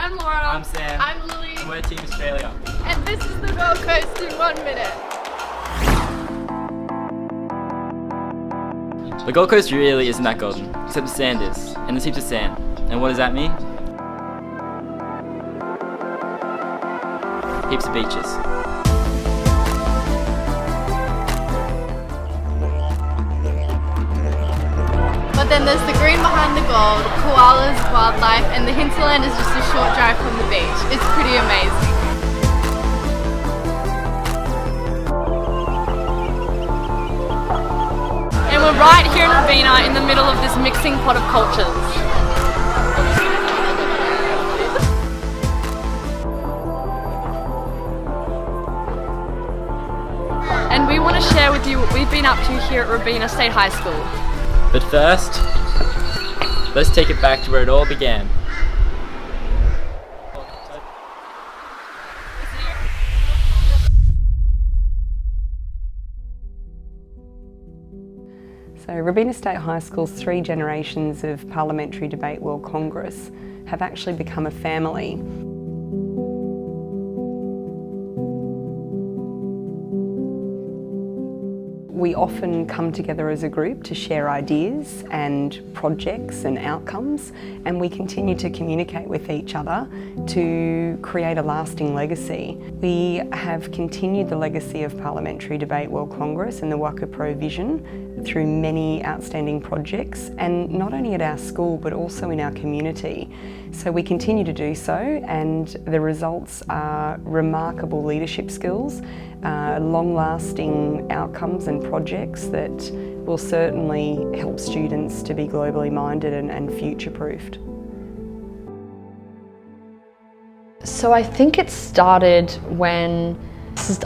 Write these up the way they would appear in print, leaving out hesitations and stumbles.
I'm Laura. I'm Sam. I'm Lily. We're Team Australia. And this is the Gold Coast in 1 minute. The Gold Coast really isn't that golden, except the sand is, and there's heaps of sand. And what does that mean? Heaps of beaches. But then there's the green behind the gold, koalas, wildlife, and the hinterland is just a short drive from the beach. It's pretty amazing. And we're right here in Robina in the middle of this mixing pot of cultures. And we want to share with you what we've been up to here at Robina State High School. But first, let's take it back to where it all began. So Robina State High School's 3 generations of Parliamentary Debate World Congress have actually become a family. We often come together as a group to share ideas and projects and outcomes, and we continue to communicate with each other to create a lasting legacy. We have continued the legacy of Parliamentary Debate World Congress and the WakuPro vision through many outstanding projects, and not only at our school but also in our community. So we continue to do so, and the results are remarkable leadership skills, long-lasting outcomes and projects that will certainly help students to be globally minded and future-proofed. So I think it started when,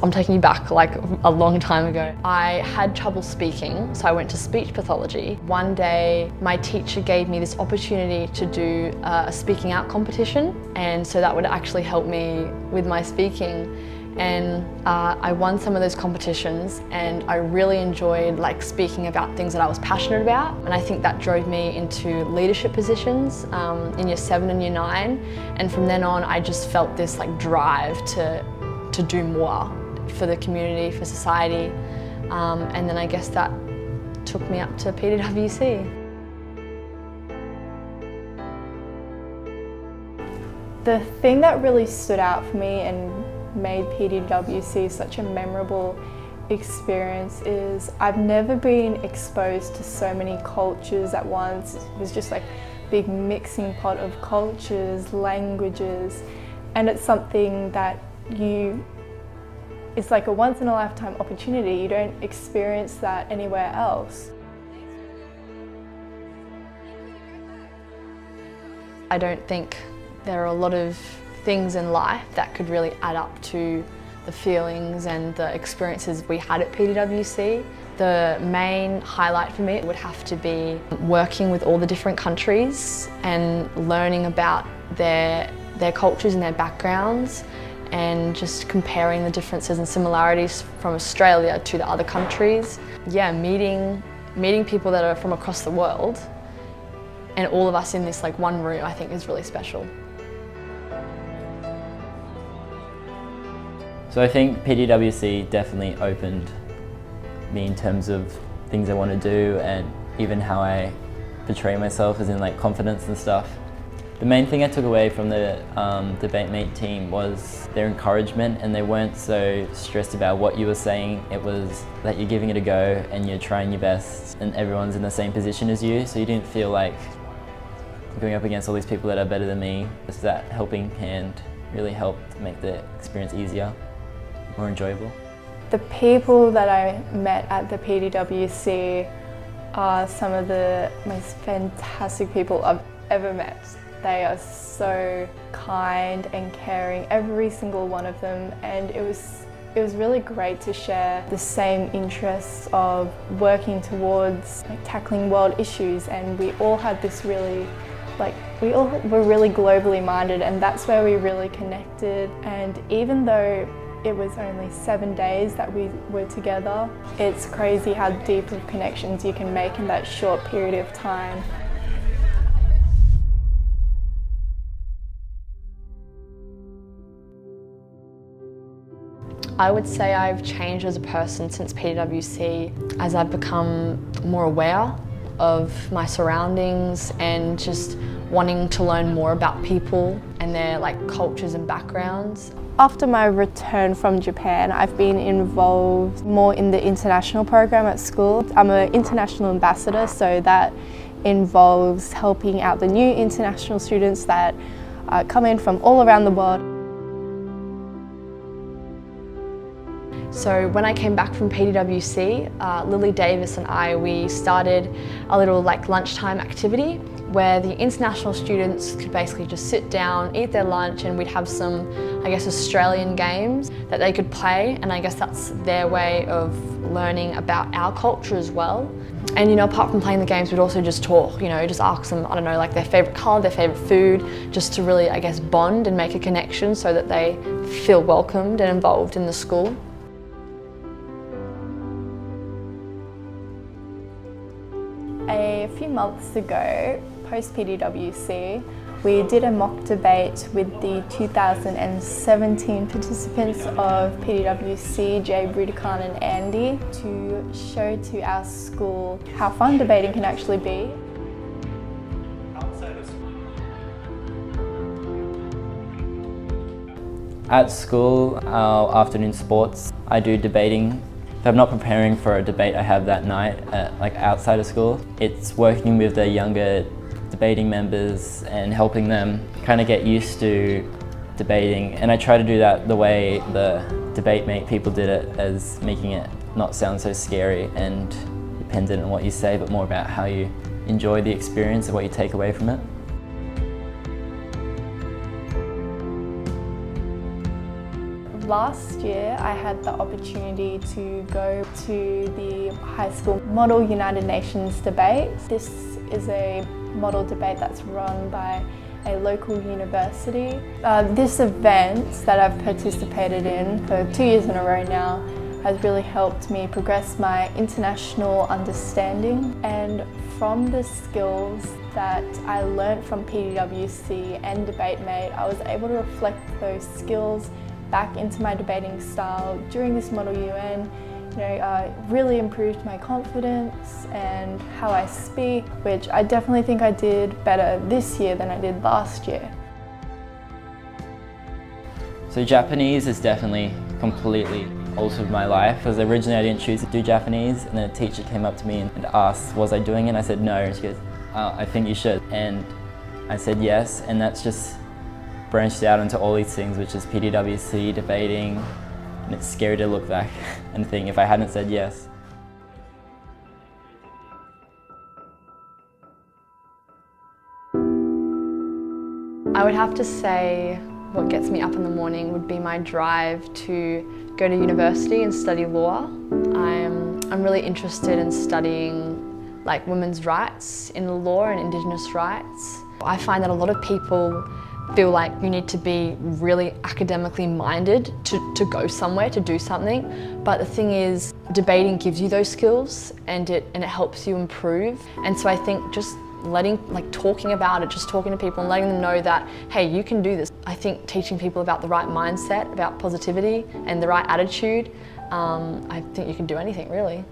I'm taking you back like a long time ago. I had trouble speaking, so I went to speech pathology. One day my teacher gave me this opportunity to do a speaking out competition, and so that would actually help me with my speaking. And I won some of those competitions, and I really enjoyed speaking about things that I was passionate about, and I think that drove me into leadership positions in year 7 and year 9, and from then on I just felt this drive to do more for the community, for society, and then I guess that took me up to PDWC. The thing that really stood out for me and made PDWC such a memorable experience is I've never been exposed to so many cultures at once. It was just like a big mixing pot of cultures, languages, and it's something that it's like a once in a lifetime opportunity. You don't experience that anywhere else. I don't think there are a lot of things in life that could really add up to the feelings and the experiences we had at PDWC. The main highlight for me would have to be working with all the different countries and learning about their cultures and their backgrounds, and just comparing the differences and similarities from Australia to the other countries. Yeah, meeting people that are from across the world, and all of us in this one room, I think is really special. So I think PDWC definitely opened me in terms of things I want to do, and even how I portray myself, as in confidence and stuff. The main thing I took away from the debate mate team was their encouragement, and they weren't so stressed about what you were saying. It was that you're giving it a go and you're trying your best, and everyone's in the same position as you, so you didn't feel like going up against all these people that are better than me. Just that helping hand really helped make the experience easier, more enjoyable. The people that I met at the PDWC are some of the most fantastic people I've ever met. They are so kind and caring, every single one of them, and it was really great to share the same interests of working towards tackling world issues, and we all had this really we all were really globally minded, and that's where we really connected. And even though it was only 7 days that we were together, it's crazy how deep of connections you can make in that short period of time. I would say I've changed as a person since PDWC as I've become more aware of my surroundings and just wanting to learn more about people and their cultures and backgrounds. After my return from Japan, I've been involved more in the international program at school. I'm an international ambassador, so that involves helping out the new international students that come in from all around the world. So when I came back from PDWC, Lily Davis and we started a little lunchtime activity where the international students could basically just sit down, eat their lunch, and we'd have some, Australian games that they could play, and I guess that's their way of learning about our culture as well. And apart from playing the games, we'd also just talk, just ask them, their favourite colour, their favourite food, just to really, bond and make a connection so that they feel welcomed and involved in the school. A few months ago, post PDWC, we did a mock debate with the 2017 participants of PDWC, Jay, Brudikan and Andy, to show to our school how fun debating can actually be. At school, our afternoon sports, I do debating. If I'm not preparing for a debate I have that night, outside of school, it's working with the younger debating members and helping them kind of get used to debating. And I try to do that the way the debate people did it, as making it not sound so scary and dependent on what you say, but more about how you enjoy the experience and what you take away from it. Last year, I had the opportunity to go to the high school Model United Nations debate. This is a model debate that's run by a local university. This event that I've participated in for 2 years in a row now has really helped me progress my international understanding, and from the skills that I learnt from PDWC and DebateMate, I was able to reflect those skills back into my debating style during this Model UN. Really improved my confidence and how I speak, which I definitely think I did better this year than I did last year. So Japanese has definitely completely altered my life, because originally I didn't choose to do Japanese, and then a teacher came up to me and asked, was I doing it? And I said no, and she goes, oh, I think you should. And I said yes, and that's just branched out into all these things, which is PDWC, debating, and it's scary to look back and think if I hadn't said yes. I would have to say what gets me up in the morning would be my drive to go to university and study law. I'm really interested in studying women's rights in the law and Indigenous rights. I find that a lot of people feel like you need to be really academically minded to go somewhere, to do something. But the thing is, debating gives you those skills and it helps you improve. And so I think just talking about it, just talking to people and letting them know that, hey, you can do this. I think teaching people about the right mindset, about positivity and the right attitude, I think you can do anything really.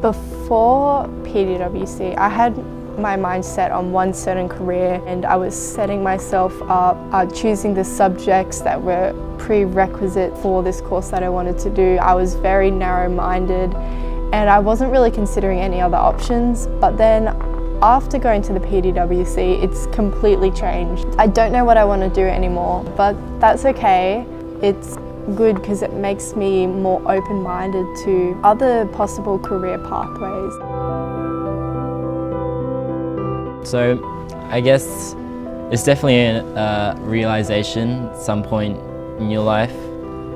Before PDWC, I had my mind set on one certain career, and I was setting myself up, choosing the subjects that were prerequisite for this course that I wanted to do. I was very narrow-minded and I wasn't really considering any other options, but then after going to the PDWC, it's completely changed. I don't know what I want to do anymore, but that's okay. It's good because it makes me more open-minded to other possible career pathways. So I guess it's definitely a realization at some point in your life.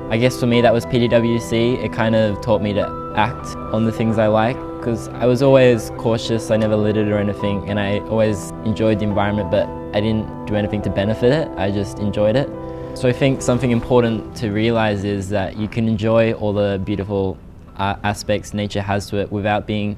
I guess for me that was PDWC. It kind of taught me to act on the things I like, because I was always cautious, I never littered or anything, and I always enjoyed the environment, but I didn't do anything to benefit it, I just enjoyed it. So I think something important to realize is that you can enjoy all the beautiful aspects nature has to it without being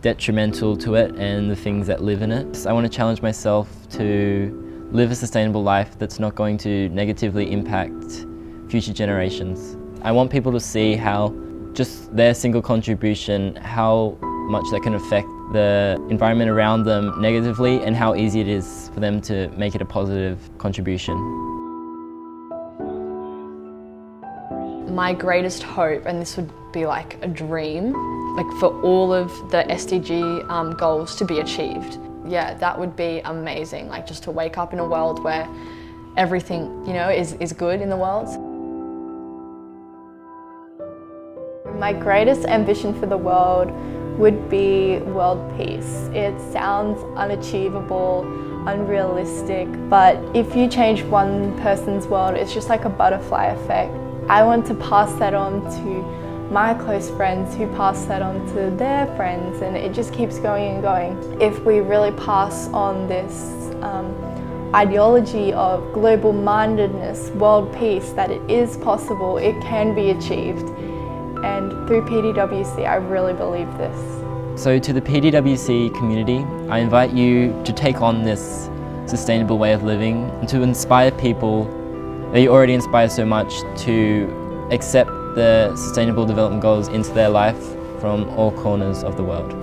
detrimental to it and the things that live in it. So I want to challenge myself to live a sustainable life that's not going to negatively impact future generations. I want people to see how just their single contribution, how much that can affect the environment around them negatively and how easy it is for them to make it a positive contribution. My greatest hope, and this would be like a dream, like for all of the SDG goals to be achieved. Yeah, that would be amazing, like just to wake up in a world where everything, you know, is good in the world. My greatest ambition for the world would be world peace. It sounds unachievable, unrealistic, but if you change one person's world, it's just like a butterfly effect. I want to pass that on to my close friends who pass that on to their friends, and it just keeps going and going. If we really pass on this ideology of global mindedness, world peace, that it is possible, it can be achieved. And through PDWC, I really believe this. So to the PDWC community, I invite you to take on this sustainable way of living and to inspire people that you already inspire so much to accept the Sustainable Development Goals into their life from all corners of the world.